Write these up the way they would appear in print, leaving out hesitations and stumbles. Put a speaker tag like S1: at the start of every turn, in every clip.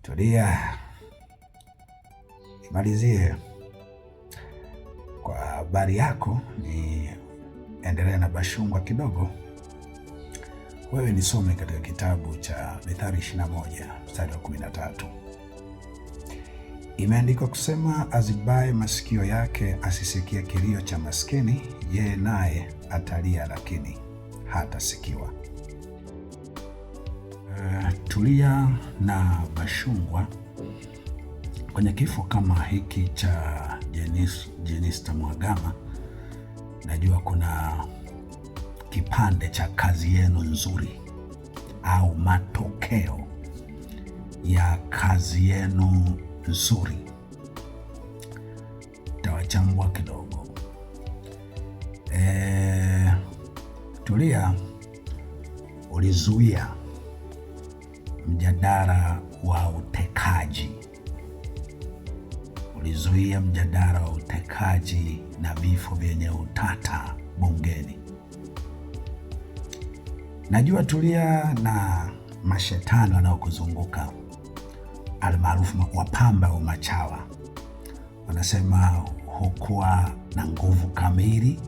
S1: Tulia, nimalizie kwa habari yako, ni endelea na Bashungwa kidogo. Wewe nisome katika kitabu cha Mithali 21 mstari wa 13. Imeandikwa kusema, azibaye masikio yake asisikie kilio cha maskini, yeye naye atalia lakini hatasikiwa. Tulia na Bashungwa kwenye kifo kama hiki cha Jenista Mhagama. Najua kuna kipande cha kazi yenu nzuri au matokeo ya kazi yenu nzuri, tawachambua kidogo. Tulia, ulizuia mjadala wa utekaji, ulizuia mjadala wa utekaji na vifo vyenye utata bungeni. Najua Tulia na mashetani wanaokuzunguka almaarufu wapamba au machawa wanasema hukuwa na nguvu kamili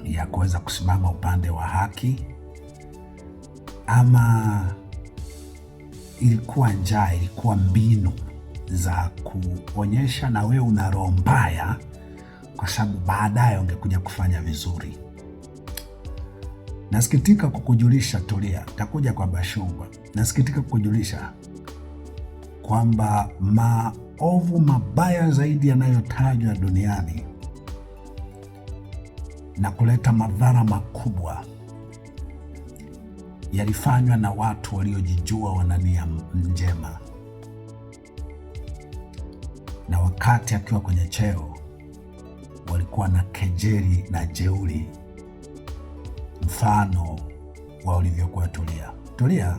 S1: ya kuweza kusimama upande wa haki, ama ilikuwa njaa, ilikuwa mbinu za kuonyesha na wewe una roho mbaya, kwa sababu baadaye ungekuja kufanya vizuri. Nasikitika kukujulisha Tulia, takuja kwa Bashungwa. Nasikitika kukujulisha kwamba maovu mabaya zaidi yanayotajwa duniani na kuleta madhara makubwa yalifanywa na watu waliojijua wana nia njema, na wakati akiwa kwenye cheo walikuwa na kejeli na jeuri, mfano wa ulivyokuwa Tulia. Tulia,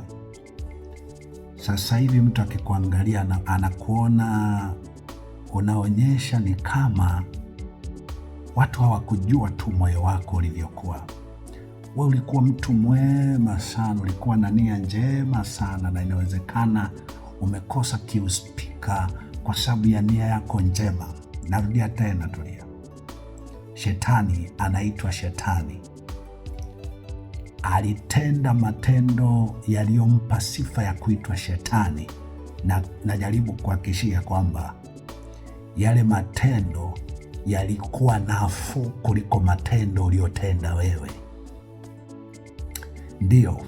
S1: sasa hivi mtu akikuangalia anakuona unaonyesha ni kama watu hawakujua tu moyo wako ulivyokuwa. Wewe ulikuwa mtu mwema sana, ulikuwa na nia njema sana, na inawezekana umekosa kiuspika kwa sababu ya nia yako njema. Narudia tena, Tulia, shetani anaitwa shetani. Alitenda matendo yaliyompa sifa ya kuitwa shetani, na najaribu kuhakikishia kwamba yale matendo yalikuwa nafuu kuliko matendo uliyotenda wewe. Ndio,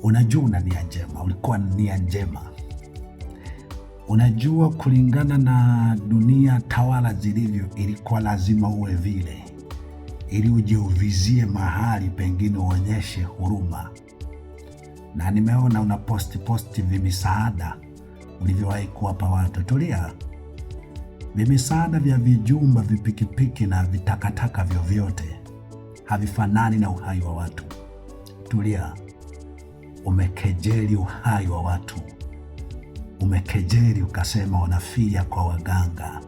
S1: unajua una nia njema, ulikuwa na nia njema. Unajua kulingana na dunia tawala zilivyo, ilikuwa lazima uwe vile ili uje uvizie mahali pengine uonyeshe huruma. Na nimeona una posti vimisaada ulivyowahi kuwapa watu. Tulia, vimisaada vya vijumba, vipikipiki na vitakataka vyovyote havifanani na uhai wa watu. Tulia, umekejeli uhai wa watu, umekejeli ukasema wanafia kwa waganga,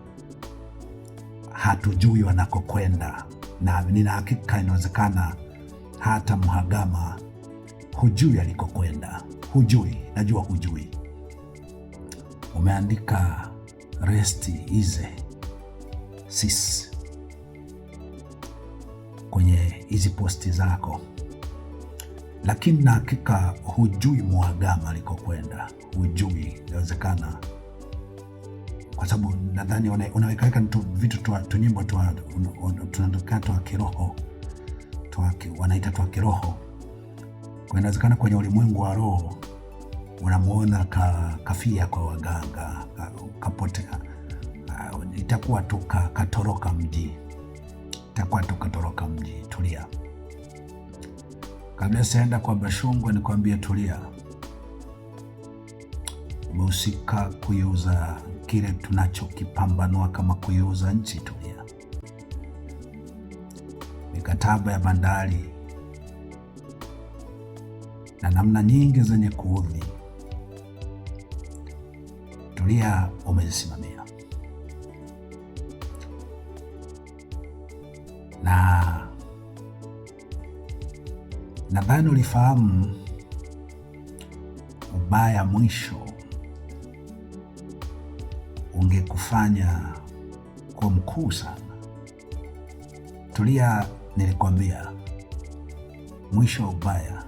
S1: hatujui wanakokwenda. Na nina hakika inawezekana hata Mhagama hujui alikokwenda, hujui, najua hujui. Umeandika resti ize sis kwenye hizi posti zako, lakini na hakika hujui Mhagama alikokwenda, hujui. Inawezekana kwa sababu nadhani unaweka vitu tunyimbo tunandoka twa kiroho, wanaita twa kiroho. Kwa inawezekana kwenye ulimwengu wa roho unamuona kafia kwa waganga, kapotea, itakuwa tu katoroka mji, itakuwa tu katoroka mji. Tulia, kabla sienda kwa Bashungwa nikwambie, Tulia, umehusika kuiuza kile tunachokipambanua kama kuiuza nchi. Tulia, mikataba ya bandari na namna nyingi zenye kuudhi. Tulia, umezisimamia, na nadhani ulifahamu ubaya mwisho ungekufanya kuwa mkuu sana. Tulia, nilikwambia mwisho wa ubaya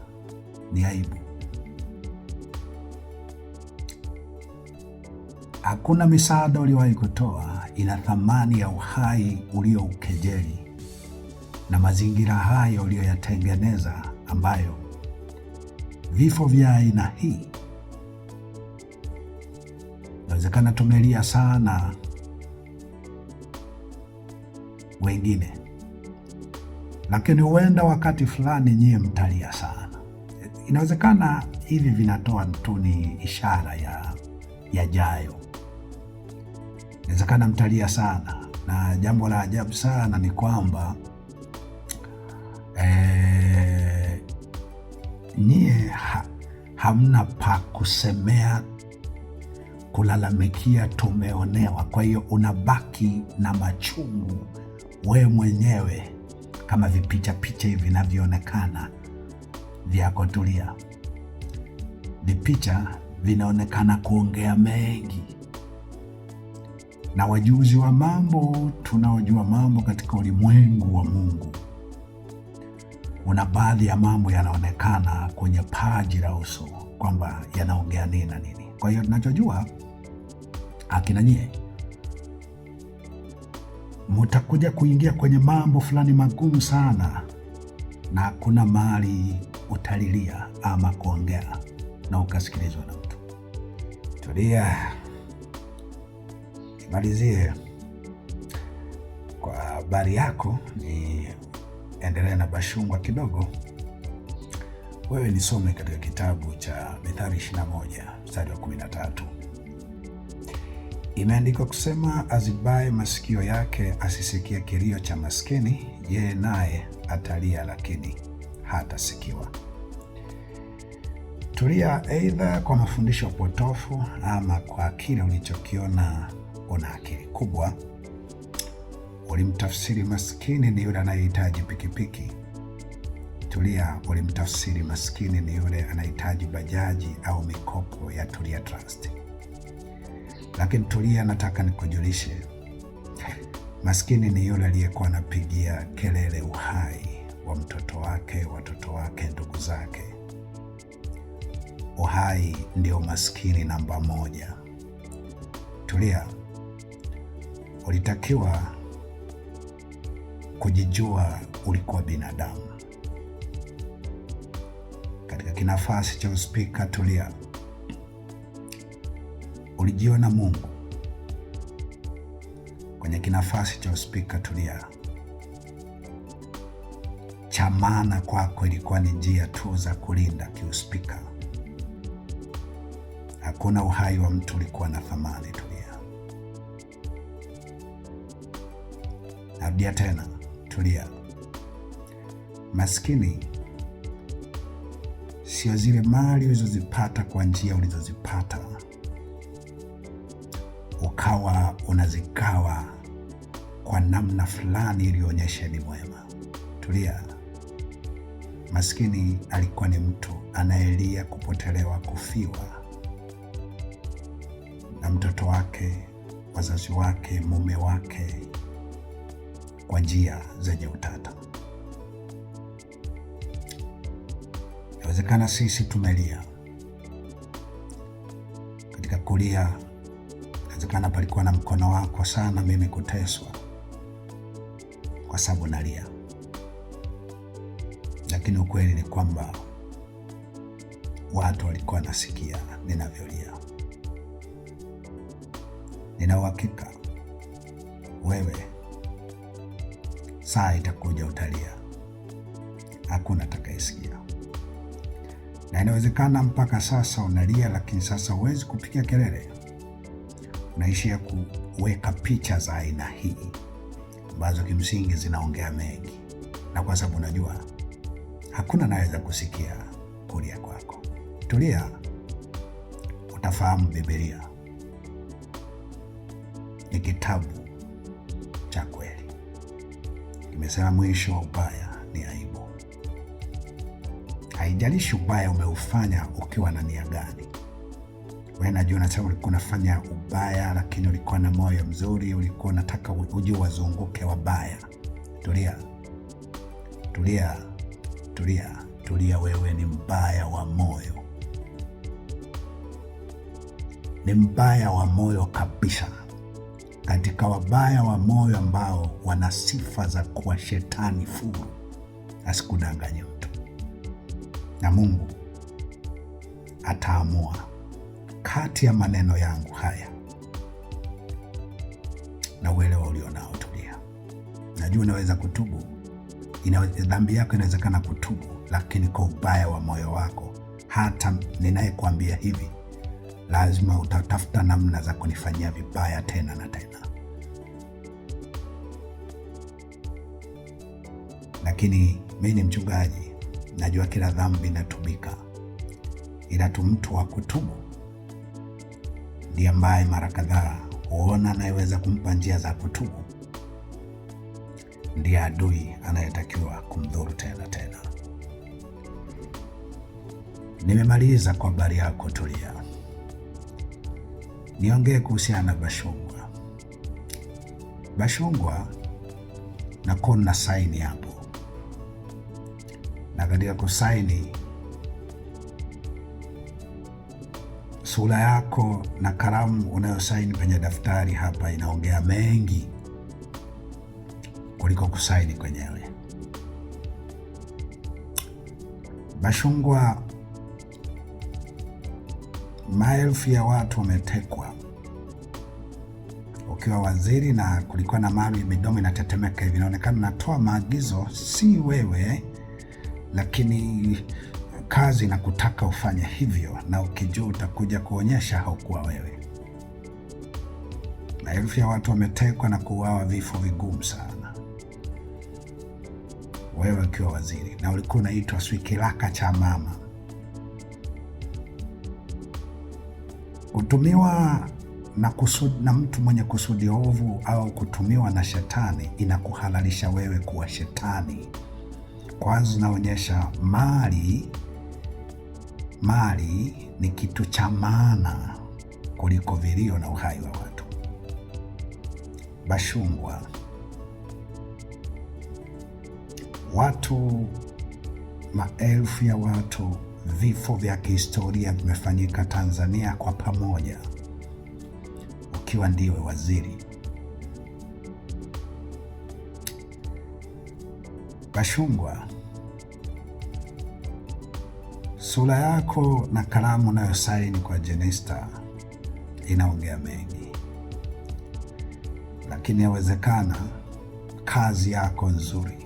S1: ni aibu. Hakuna misaada uliwahi kutoa ina thamani ya uhai ulioukejeli na mazingira hayo uliyoyatengeneza, ambayo vifo vya aina hii inawezekana tumelia sana wengine, lakini huenda wakati fulani nyie mtalia sana. Inawezekana hivi vinatoa tu ni ishara ya yajayo. Inawezekana mtalia sana, na jambo la ajabu sana ni kwamba nyie hamna pa kusemea, kulalamikia, tumeonewa. Kwa hiyo unabaki na machungu wewe mwenyewe, kama vipicha picha hivi vinavyoonekana vyako. Tulia, vipicha vinaonekana kuongea mengi, na wajuzi wa mambo, tunaojua mambo katika ulimwengu wa Mungu, una baadhi ya mambo yanaonekana kwenye paji la uso kwamba yanaongea nini na nini. Kwa hiyo tunachojua, akina nyie mutakuja kuingia kwenye mambo fulani magumu sana, na hakuna mahali utalilia ama kuongea na ukasikilizwa na mtu. Tulia, nimalizie kwa habari yako, ni endelea na Bashungwa kidogo. Wewe nisome katika kitabu cha Mithali 21 mstari wa 13. Imeandikwa kusema, azibaye masikio yake asisikie kilio cha maskini, yeye naye atalia lakini hatasikiwa. Tulia, aidha kwa mafundisho potofu ama kwa kile ulichokiona una akili kubwa. Ulimtafsiri maskini ni yule anayehitaji pikipiki. Tulia, ulimtafsiri maskini ni yule anahitaji bajaji au mikopo ya Tulia Trust. Lakini Tulia, nataka nikujulishe, maskini ni yule aliyekuwa anapigia kelele uhai wa mtoto wake, watoto wake, ndugu zake. Uhai ndio maskini namba moja. Tulia, ulitakiwa kujijua ulikuwa binadamu. Katika kinafasi cha uspika, Tulia, ulijiona Mungu. Kwenye kinafasi cha uspika, Tulia, cha maana kwako ilikuwa ni njia tu za kulinda kiuspika. Hakuna uhai wa mtu ulikuwa na thamani. Tulia, narudia tena, Tulia, maskini sio zile mali ulizozipata kwa njia ulizozipata ukawa unazigawa kwa namna fulani iliyoonyesha ni mwema. Tulia, maskini alikuwa ni mtu anayelia kupotelewa, kufiwa na mtoto wake, wazazi wake, mume wake, kwa njia zenye utata. Inawezekana sisi tumelia. Katika kulia, inawezekana palikuwa na mkono wako sana mimi kuteswa kwa sababu nalia. Lakini ukweli ni kwamba watu walikuwa nasikia ninavyolia. Nina uhakika wewe saa itakuja utalia, hakuna atakayesikia. Na inawezekana mpaka sasa unalia, lakini sasa huwezi kupiga kelele. Unaishia kuweka picha za aina hii ambazo kimsingi zinaongea mengi, na kwa sababu unajua hakuna anaweza kusikia kulia kwako. Tulia, utafahamu Biblia ni kitabu cha kweli. Imesema mwisho wa ubaya ni aibu. Haijalishi ubaya umeufanya ukiwa na nia gani. Wewe najua unasema ulikuwa unafanya ubaya, lakini ulikuwa na moyo mzuri, ulikuwa unataka uje wazunguke wabaya. Tulia, tulia, tulia, tulia. Wewe ni mbaya wa moyo, ni mbaya wa moyo kabisa, katika wabaya wa moyo ambao wana sifa za kuwa shetani furu. Asikudanganye mtu, na Mungu ataamua kati ya maneno yangu haya na uelewa ulionao. Tulia, najua unaweza kutubu, dhambi yako inawezekana kutubu, lakini kwa ubaya wa moyo wako, hata ninayekuambia hivi, lazima utatafuta namna za kunifanyia vibaya tena na tena. Lakini mimi ni mchungaji, najua kila dhambi inatubika, ila tu mtu wa kutubu ndiye ambaye mara kadhaa huona anayeweza kumpa njia za kutubu ndiye adui anayetakiwa kumdhuru tena tena. Nimemaliza kwa habari yako. Tulia, niongee kuhusiana na Bashungwa. Bashungwa na kuna saini hapo, na katika kusaini sura yako na kalamu unayosaini kwenye daftari hapa inaongea mengi kuliko kusaini kwenyewe. Bashungwa, maelfu ya watu wametekwa ukiwa waziri, na kulikuwa na mali, midomo inatetemeka hivi, inaonekana natoa maagizo, si wewe, lakini kazi na kutaka ufanye hivyo, na ukijua utakuja kuonyesha haukuwa wewe. Maelfu ya watu wametekwa na kuuawa vifo vigumu sana, wewe ukiwa waziri, na ulikuwa unaitwa swikilaka cha mama. Kutumiwa na mtu mwenye kusudi ovu au kutumiwa na shetani inakuhalalisha wewe kuwa shetani. Kwanza inaonyesha mali ni kitu cha maana kuliko vilio na uhai wa watu. Bashungwa, watu, maelfu ya watu, vifo vya kihistoria vimefanyika Tanzania kwa pamoja ukiwa ndiwe waziri. Bashungwa, sura yako na kalamu unayosaini kwa Jenista inaongea mengi, lakini yawezekana kazi yako nzuri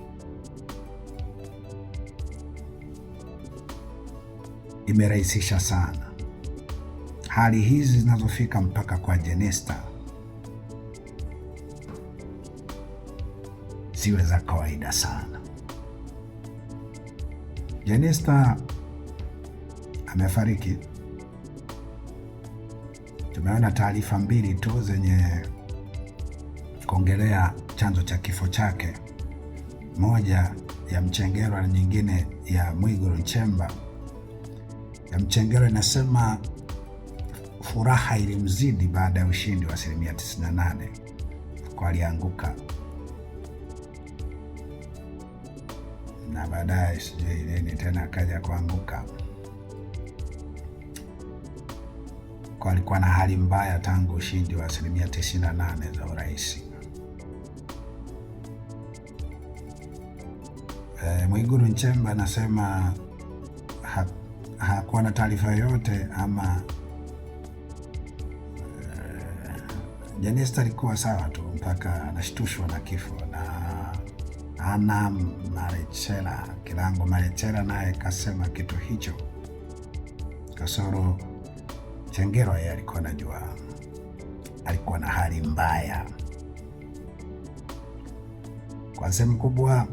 S1: imerahisisha sana hali hizi zinazofika mpaka kwa Jenista ziwe za kawaida sana. Jenista amefariki. Tumeona taarifa mbili tu zenye kuongelea chanzo cha kifo chake, moja ya Mchengerwa na nyingine ya Mwigulu Nchemba. Ya Mchengerwa inasema furaha ilimzidi baada ya ushindi wa 98% kwa alianguka, na baadaye sijui nini tena akaja kuanguka, kwa alikuwa na hali mbaya tangu ushindi wa 98% za urais. Mwigulu Nchemba anasema hakuwa na taarifa yoyote ama Jenista alikuwa sawa tu mpaka anashtushwa na kifo. Na Ana Marechela, Kilango Marechela naye kasema kitu hicho, kasoro Chengerwa yeye alikuwa anajua alikuwa na hali mbaya. Kwa sehemu kubwa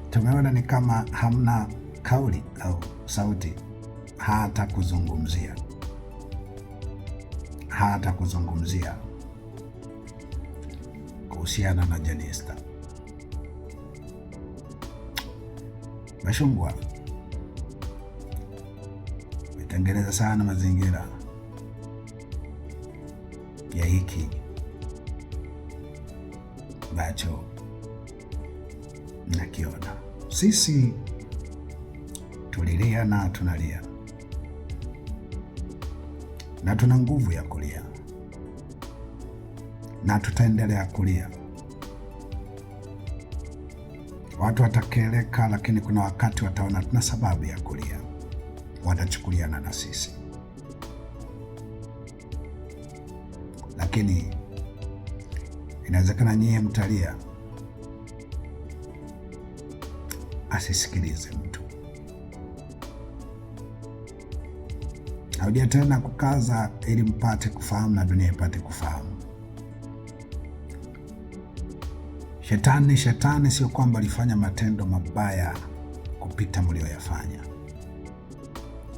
S1: tumeona ni kama hamna kauli au sauti hata kuzungumzia kuhusiana na Jenista. Bashungwa, tengeneza sana mazingira ya hiki ambacho nakiona. Sisi tulilia na tunalia na tuna nguvu ya kulia na tutaendelea kulia. Watu watakeleka, lakini kuna wakati wataona tuna sababu ya kulia, watachukuliana na sisi. Lakini inawezekana nyie mtalia, asisikilize mtu. Narudia tena kukaza ili mpate kufahamu na dunia ipate kufahamu. Shetani sio kwamba alifanya matendo mabaya kupita mlioyafanya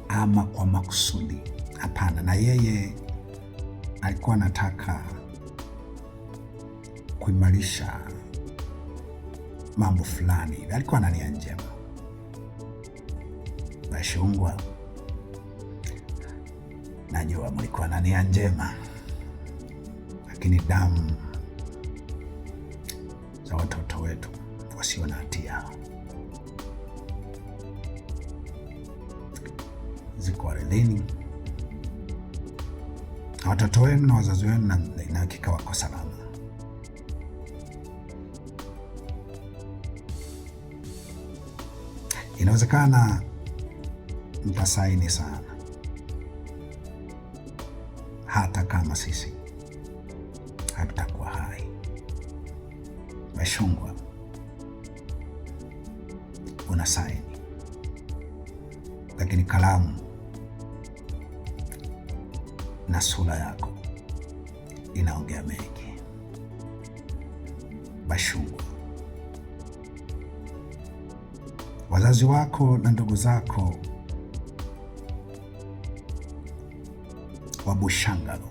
S1: ama kwa makusudi. Hapana, na yeye alikuwa anataka kuimarisha mambo fulani, alikuwa na nia njema. Bashungwa, najua mlikuwa na nia njema, lakini damu za watoto wetu wasio na hatia ziko ardhini, na watoto wenu na wazazi wenu na hakika wako salama. Inawezekana mtasaini sana, hata kama sisi hatutakuwa hai. Bashungwa, una saini, lakini kalamu na sura yako inaongea mengi. Bashungwa, wazazi wako na ndugu zako wa Bushangalo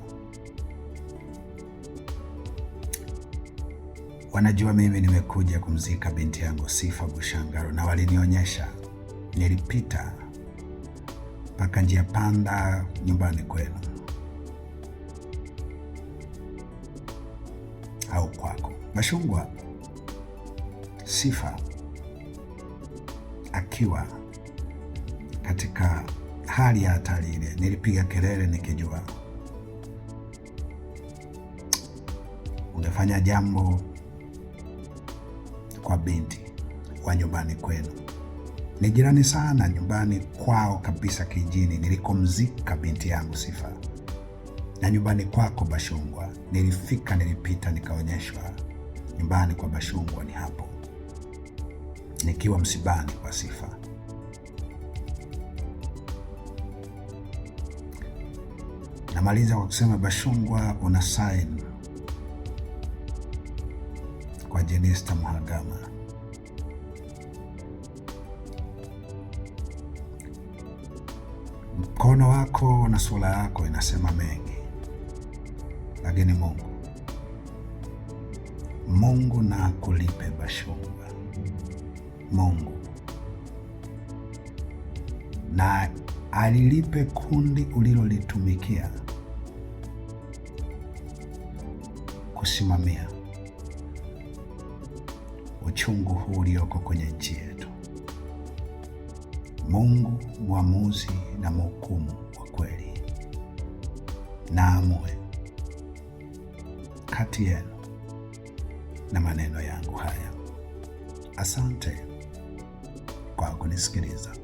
S1: wanajua mimi nimekuja kumzika binti yangu Sifa Bushangalo, na walinionyesha. Nilipita mpaka njia panda nyumbani kwenu au kwako. Bashungwa, Sifa akiwa katika hali ya hatari ile, nilipiga kelele nikijua ungefanya jambo kwa binti wa nyumbani kwenu. Ni jirani sana nyumbani kwao kabisa, kijijini nilikomzika binti yangu Sifa. Na nyumbani kwako Bashungwa nilifika, nilipita nikaonyeshwa nyumbani kwa Bashungwa ni hapo, nikiwa msibani kwa Sifa. Namaliza kwa kusema Bashungwa, una sign kwa Jenista Mhagama. Mkono wako na sura yako inasema mengi, lakini Mungu na akulipe Bashungwa. Mungu na alilipe kundi ulilolitumikia kusimamia uchungu huu ulioko kwenye nchi yetu. Mungu mwamuzi na mhukumu wa kweli, na amue kati yenu na maneno yangu haya. Asante kwa kunisikiliza.